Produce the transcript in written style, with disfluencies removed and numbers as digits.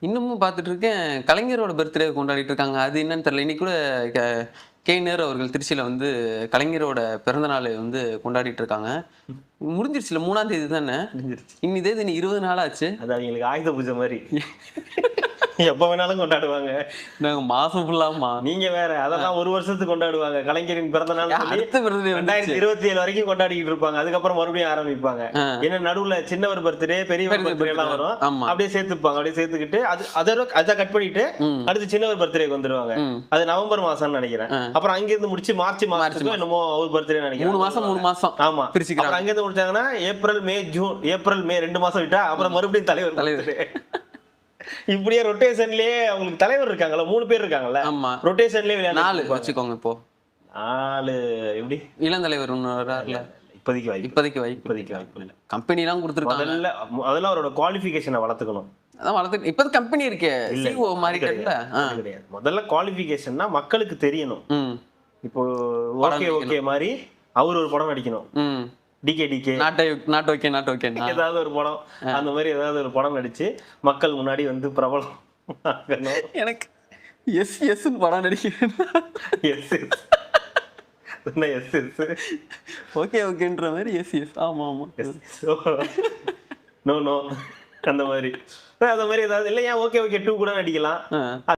இன்னமும் பார்த்துட்டு இருக்கேன். கலைஞரோட பர்த்டே கொண்டாடிட்டு இருக்காங்க. அது என்னன்னு தெரியல. இன்னைக்கு கூட க கே. நேரு அவர்கள் திருச்சியில வந்து கலைஞரோட பிறந்த நாளை வந்து கொண்டாடிட்டு இருக்காங்க. முடிஞ்சிருச்சுல 3ஆம் தேதி தானே? முடிஞ்சிருச்சு. இன்னி தேதி இன்னும் 20 நாள் ஆச்சு. அது அவங்களுக்கு ஆயுத பூஜை மாரி. எப்ப வேணாலும் கொண்டாடுவாங்க. நாங்க மாசம் ஃபுல்லாமா. நீங்க வேற. அதெல்லாம் 1 வருஷத்துக்கு கொண்டாடுவாங்க. கலைஞரின் பிறந்த நாள் சொல்லி அடுத்த பர்த்டே வந்துச்சு. 2027 வரைக்கும் கொண்டாடிக்கிட்டு இருப்பாங்க. அதுக்கப்புறம் மறுபடியும் ஆரம்பிப்பாங்க. ஏன்னா நடுவுல சின்னவர் பர்த்டே, பெரியவர் பர்த்டே எல்லாம் வரும். ஆமா. அப்படியே சேர்த்துப்பாங்க. அப்படியே சேர்த்துக்கிட்டு அதை கட் பண்ணிட்டு அடுத்து சின்னவர் பர்த்டேக்கு வந்துருவாங்க. அது நவம்பர் மாசம்னு நினைக்கிறேன். அப்புறம் அங்கிருந்து முடிச்சு மார்ச் மாசத்துக்கு என்னமோ அவர் பர்த்டே நினைக்கிறேன். 3 மாசம். ஆமா. பிரிச்சுக்கிறாங்க. அப்புறம் அங்கிருந்து முடிச்சாங்கன்னா ஏப்ரல் மே 2 மாசம் விட்டா அப்புறம் மறுபடியும் தலைவர். இப்படியே ரொட்டேஷன்லயே அவங்களுக்கு தலைவர் இருக்காங்கல்ல, 3 பேர் இருக்காங்கல்ல. ஆமா. ரொட்டேஷன்லயே விளையாண்டு 4 வச்சுக்கோங்க இப்போ. 4 எப்படி? இளந்தலைவர் ஒண்ணு வரார்ல. இப்போதைக்கு வாய்ப்பு இல்ல. கம்பெனி எல்லாம் கொடுத்திருக்காங்க. முதல்ல அவரோட குவாலிஃபிகேஷனை வளர்த்துக்கணும். அதான் வளர்த்து இப்ப கம்பெனி இருக்கே. சிஓ மாறிட்டல. கிடையாது. முதல்ல குவாலிஃபிகேஷன்னா மக்களுக்கு தெரியணும். இப்போ ஓகே மாதிரி அவர் ஒரு படம் நடிக்கணும். டிகே நாட் ஓகே ஏதாவது ஒரு படம், அந்த மாதிரி ஏதாவது ஒரு படம் நடிச்சு மக்கள் முன்னாடி வந்து பிரபலம். எனக்கு எஸ் படம் நடிக்கிறேன். ஓகேன்ற மாதிரி எஸ் ஆமா நோ அந்த மாதிரி ஏதாவது இல்லை. ஏன் ஓகே 2 கூட நடிக்கலாம்.